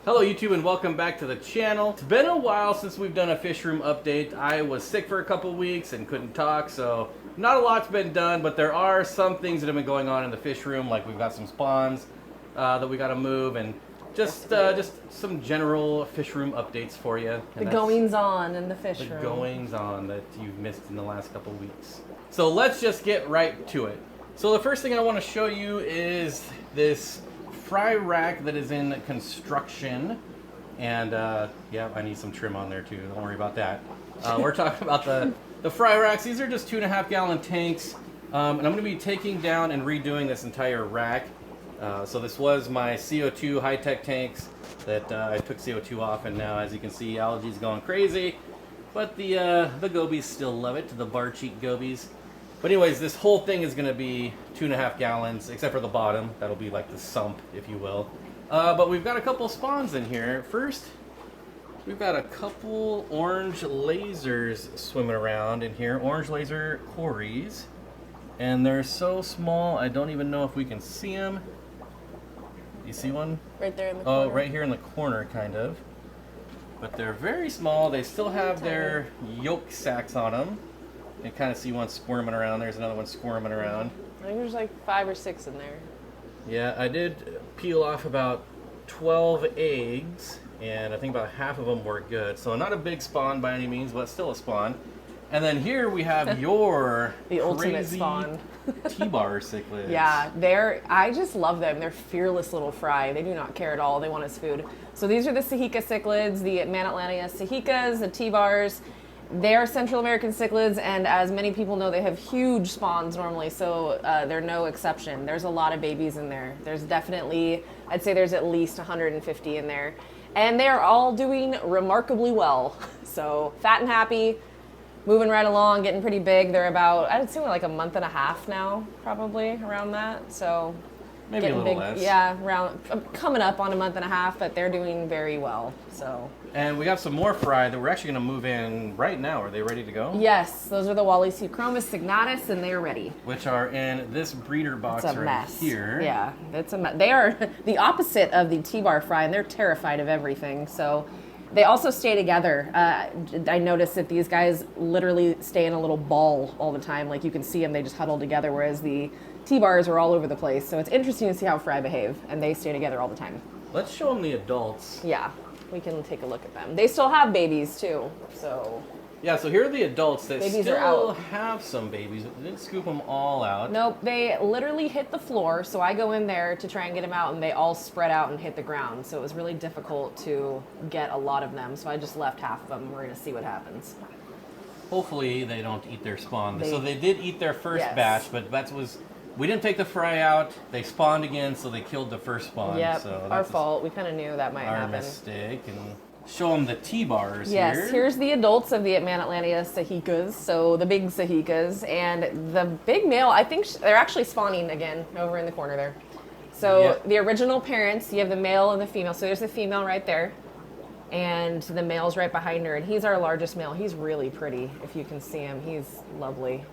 Hello YouTube and welcome back to the channel. It's been a while since we've done a fish room update. I was sick for a couple weeks and couldn't talk, so not a lot's been done, but there are some things that have been going on in the fish room, like we've got some spawns that we gotta move and just some general fish room updates for you. The goings on in the fish room. The goings on that you've missed in the last couple weeks. So let's just get right to it. So the first thing I want to show you is this fry rack that is in construction, and yeah, I need some trim on there too, don't worry about that. We're talking about the fry racks. These are just 2.5 gallon tanks, and I'm going to be taking down and redoing this entire rack. So this was my CO2 high-tech tanks that I took CO2 off, and now as you can see, algae's going crazy, but the gobies still love it, the bar cheek gobies. But anyways, this whole thing is going to be 2.5 gallons, except for the bottom. That'll be like the sump, if you will. But we've got a couple spawns in here. First, we've got a couple orange lasers swimming around in here. Orange laser cories. And they're so small, I don't even know if we can see them. You see one? Right there in the corner. Oh, right here in the corner, kind of. But they're very small. They still have their yolk sacs on them. You can kind of see one squirming around. There's another one squirming around. I think there's like 5 or 6 in there. Yeah, I did peel off about 12 eggs, and I think about half of them were good. So not a big spawn by any means, but still a spawn. And then here we have your the ultimate spawn. T-bar cichlids. Yeah, I just love them. They're fearless little fry. They do not care at all. They want us food. So these are the Sahica cichlids, the Manatlantia Sahicas, the T-bars. They are Central American cichlids, and as many people know, they have huge spawns normally, so they're no exception. There's a lot of babies in there. There's definitely, I'd say there's at least 150 in there. And they're all doing remarkably well. So fat and happy, moving right along, getting pretty big. They're about, I'd say like a month and a half now, probably, around that. So maybe a little big, less. Yeah, coming up on a month and a half, but they're doing very well, so. And we got some more fry that we're actually going to move in right now. Are they ready to go? Yes, those are the Wallysuchromis signatus, and they are ready. Which are in this breeder box it's a right mess. here. Yeah, it's a mess. They are the opposite of the T-bar fry, and they're terrified of everything. So they also stay together. I noticed that these guys literally stay in a little ball all the time. Like you can see them, they just huddle together, whereas the T-bars are all over the place. So it's interesting to see how fry behave, and they stay together all the time. Let's show them the adults. Yeah, we can take a look at them. They still have babies too, so. Yeah, so here are the adults that Babies still are out. have some babies. We didn't scoop them all out. Nope, they literally hit the floor, so I go in there to try and get them out, and they all spread out and hit the ground. So it was really difficult to get a lot of them, so I just left half of them. We're going to see what happens. Hopefully they don't eat their spawn. So they did eat their first Yes. batch, but we didn't take the fry out. They spawned again, so they killed the first spawn. Yep, so our fault. We kind of knew that might our happen. mistake. And show them the T-bars here. Yes, here's the adults of the Manatlantia Sahicas, so the big Sahicas, and the big male, I think they're actually spawning again over in the corner there. So Yep. the original parents, you have the male and the female. So there's the female right there, and the male's right behind her, and he's our largest male. He's really pretty, if you can see him. He's lovely.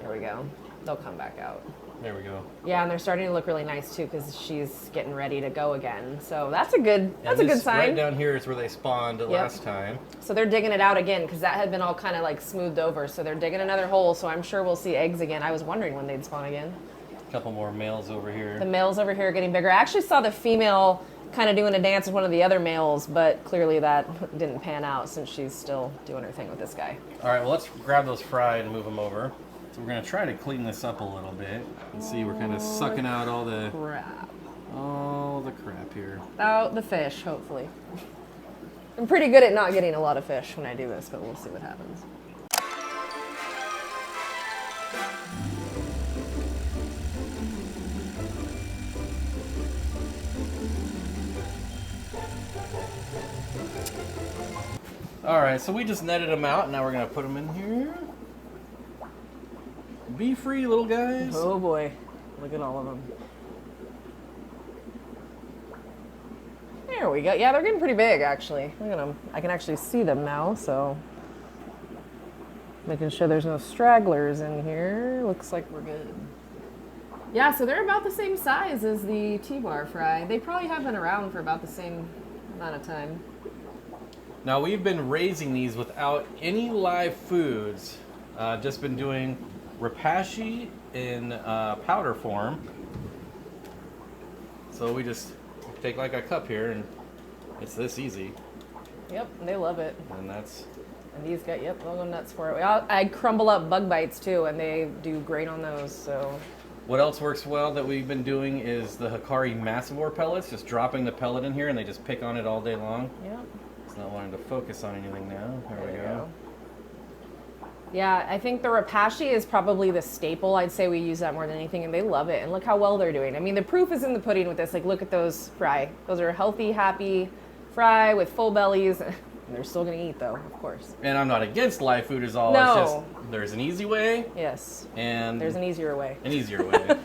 There we go. They'll come back out. There we go. Yeah, and they're starting to look really nice too because she's getting ready to go again. So that's a good sign. Right down here is where they spawned last time. So they're digging it out again because that had been all kind of like smoothed over. So they're digging another hole. So I'm sure we'll see eggs again. I was wondering when they'd spawn again. A couple more males over here. The males over here are getting bigger. I actually saw the female kind of doing a dance with one of the other males, but clearly that didn't pan out since she's still doing her thing with this guy. All right, well, let's grab those fry and move them over. So we're going to try to clean this up a little bit. And see, we're kind of sucking out all the crap here. Out the fish, hopefully. I'm pretty good at not getting a lot of fish when I do this, but we'll see what happens. All right, so we just netted them out. Now we're going to put them in here. Be free, little guys. Oh boy, look at all of them. There we go. Yeah, they're getting pretty big, actually. Look at them. I can actually see them now, so making sure there's no stragglers in here. Looks like we're good. Yeah, so they're about the same size as the T-bar fry. They probably have been around for about the same amount of time. Now we've been raising these without any live foods. Just been doing rapashi in powder form. So we just take like a cup here and it's this easy. Yep, they love it. And that's... And these guys, yep, they'll go nuts for it. I crumble up bug bites too, and they do great on those, so. What else works well that we've been doing is the Hikari Massivore pellets, just dropping the pellet in here and they just pick on it all day long. Yep. It's not wanting to focus on anything now. There we go. Yeah, I think the rapashi is probably the staple. I'd say we use that more than anything, and they love it. And look how well they're doing. I mean, the proof is in the pudding with this. Like, look at those fry. Those are healthy, happy fry with full bellies. And they're still going to eat, though, of course. And I'm not against live food at all. No. It's just there's an easy way. Yes. And there's an easier way. An easier way.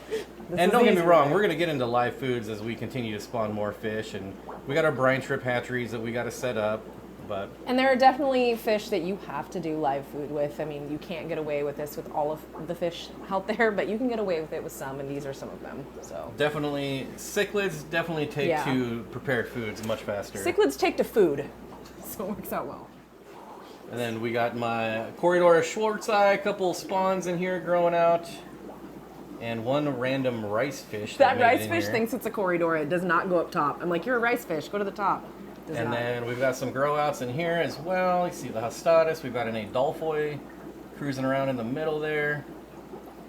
And don't get me wrong, we're going to get into live foods as we continue to spawn more fish. And we got our brine shrimp hatcheries that we got to set up. But and there are definitely fish that you have to do live food with. I mean, you can't get away with this with all of the fish out there, but you can get away with it with some, and these are some of them. So definitely, cichlids definitely take to prepared foods much faster. Cichlids take to food, so it works out well. And then we got my Corridora Schwartzi, a couple spawns in here growing out, and one random rice fish. That rice fish thinks it's a Corridora. It does not go up top. I'm like, you're a rice fish. Go to the top. And then we've got some grow outs in here as well. You see the Hostatus. We've got an Adolphoi cruising around in the middle there.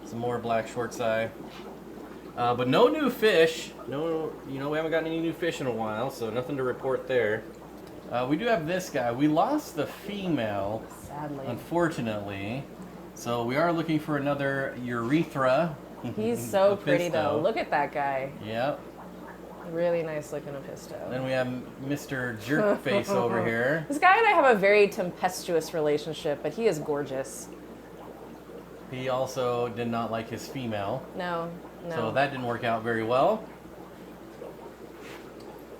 Some more black Schwartzi. But no new fish. No, we haven't gotten any new fish in a while, so nothing to report there. We do have this guy. We lost the female, sadly, unfortunately. So we are looking for another urethra. He's so pretty though. Look at that guy. Yep. Really nice looking Apisto. Then we have Mr. Jerkface over here. This guy and I have a very tempestuous relationship, but he is gorgeous. He also did not like his female. No. So that didn't work out very well.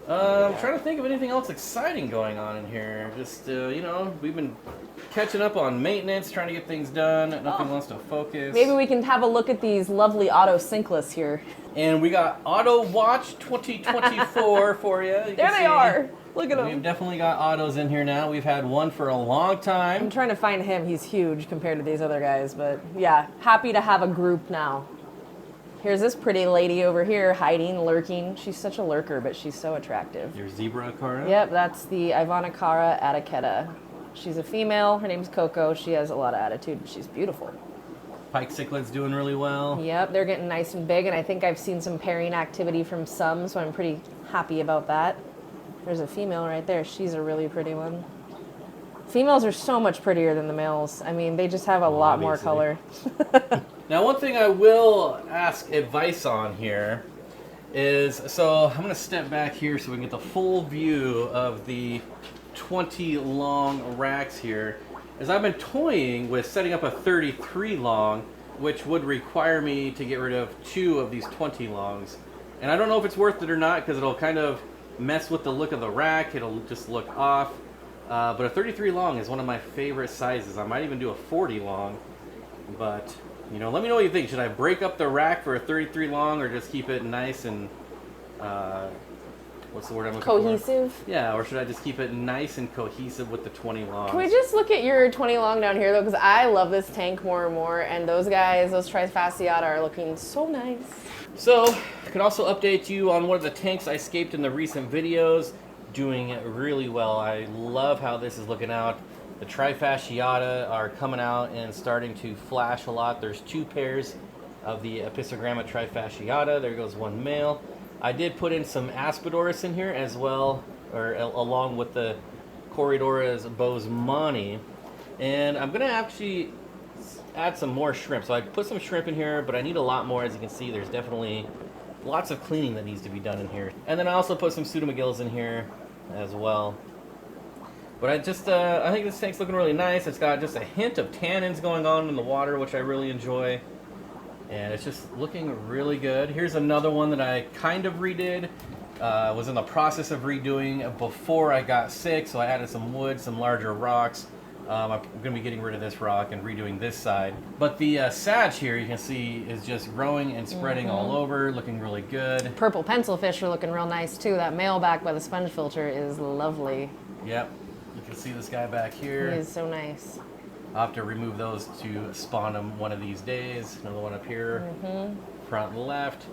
I'm trying to think of anything else exciting going on in here. Just, we've been catching up on maintenance, trying to get things done. Nothing wants to focus. Maybe we can have a look at these lovely auto sinkless here. And we got Auto Watch 2024 for you. There they are. Look at them. We've definitely got autos in here now. We've had one for a long time. I'm trying to find him. He's huge compared to these other guys. But yeah, happy to have a group now. Here's this pretty lady over here hiding, lurking. She's such a lurker, but she's so attractive. Your zebra Aquarium? Yep, that's the Ivanacara atiquetta. She's a female. Her name's Coco. She has a lot of attitude. She's beautiful. Pike cichlids doing really well. Yep, they're getting nice and big, and I think I've seen some pairing activity from some, so I'm pretty happy about that. There's a female right there. She's a really pretty one. Females are so much prettier than the males. I mean, they just have a lot more color. Now, one thing I will ask advice on here is, so I'm going to step back here so we can get the full view of the 20 long racks here. As I've been toying with setting up a 33 long, which would require me to get rid of 2 of these 20 longs. And I don't know if it's worth it or not because it'll kind of mess with the look of the rack. It'll just look off. But a 33 long is one of my favorite sizes. I might even do a 40 long. But, let me know what you think. Should I break up the rack for a 33 long or just keep it nice and, what's the word I'm looking for? Cohesive? Yeah, or should I just keep it nice and cohesive with the 20 longs? Can we just look at your 20 long down here, though? Because I love this tank more and more, and those guys, those Trifasciata, are looking so nice. So, I can also update you on one of the tanks I scaped in the recent videos. Doing really well. I love how this is looking out. The Trifasciata are coming out and starting to flash a lot. There's 2 pairs of the Epistogramma Trifasciata. There goes one male. I did put in some Aspidoris in here as well, or along with the Corridora's Bosemani. And I'm going to actually add some more shrimp. So I put some shrimp in here, but I need a lot more. As you can see, there's definitely lots of cleaning that needs to be done in here. And then I also put some Pseudomagills in here as well. But I think this tank's looking really nice. It's got just a hint of tannins going on in the water, which I really enjoy. And it's just looking really good. Here's another one that I kind of redid. Was in the process of redoing before I got sick, so I added some wood, some larger rocks. I'm going to be getting rid of this rock and redoing this side. But the sag here, you can see, is just growing and spreading all over, looking really good. Purple pencilfish are looking real nice too. That male back by the sponge filter is lovely. Yep. You can see this guy back here. He is so nice. I'll have to remove those to spawn them one of these days. Another one up here, front left.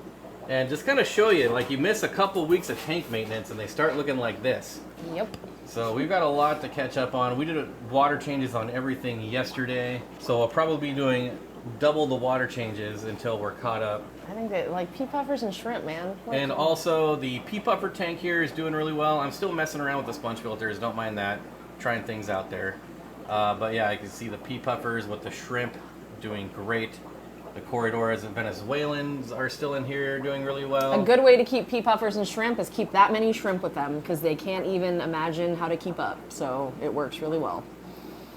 And just kind of show you, like you miss a couple weeks of tank maintenance and they start looking like this. Yep. So we've got a lot to catch up on. We did water changes on everything yesterday. So we'll probably be doing double the water changes until we're caught up. I think that, like, pea puffers and shrimp, man. And also the pea puffer tank here is doing really well. I'm still messing around with the sponge filters, don't mind that. Trying things out there. But yeah, I can see the pea puffers with the shrimp doing great. The corridors and Venezuelans are still in here doing really well. A good way to keep pea puffers and shrimp is keep that many shrimp with them because they can't even imagine how to keep up. So it works really well.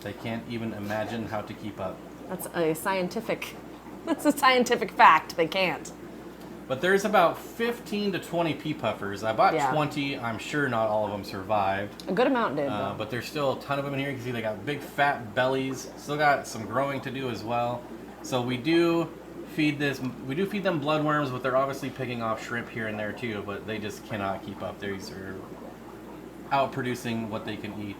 They can't even imagine how to keep up. That's a scientific fact. They can't. But there's about 15 to 20 pea puffers. I bought 20. I'm sure not all of them survived. A good amount did, though. But there's still a ton of them in here. You can see they got big fat bellies. Still got some growing to do as well. So we do feed them bloodworms, but they're obviously picking off shrimp here and there too, but they just cannot keep up. These are outproducing what they can eat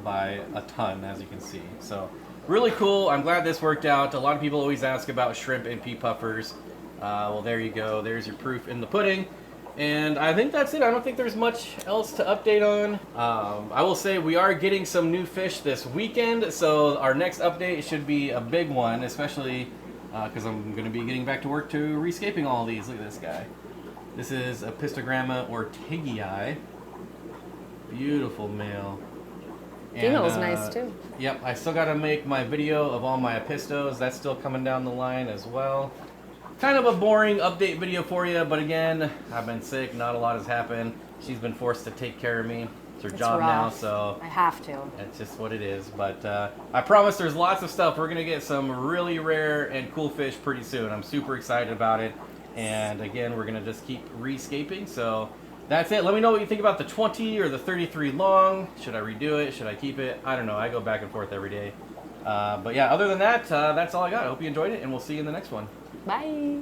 by a ton, as you can see. So really cool. I'm glad this worked out. A lot of people always ask about shrimp and pea puffers. Well, there you go. There's your proof in the pudding. And I think that's it. I don't think there's much else to update on. I will say we are getting some new fish this weekend, so our next update should be a big one, especially because I'm going to be getting back to work to rescaping all these. Look at this guy. This is a Pistogramma ortegii. Beautiful male. Female is nice too. Yep, I still got to make my video of all my apistos. That's still coming down the line as well. Kind of a boring update video for you, but again, I've been sick, not a lot has happened. She's been forced to take care of me. It's her job now, so I have to. It's just what it is. But I promise there's lots of stuff. We're going to get some really rare and cool fish pretty soon. I'm super excited about it. And again, we're going to just keep rescaping. So that's it. Let me know what you think about the 20 or the 33 long. Should I redo it? Should I keep it? I don't know. I go back and forth every day. But yeah, other than that, that's all I got. I hope you enjoyed it, and we'll see you in the next one. Bye.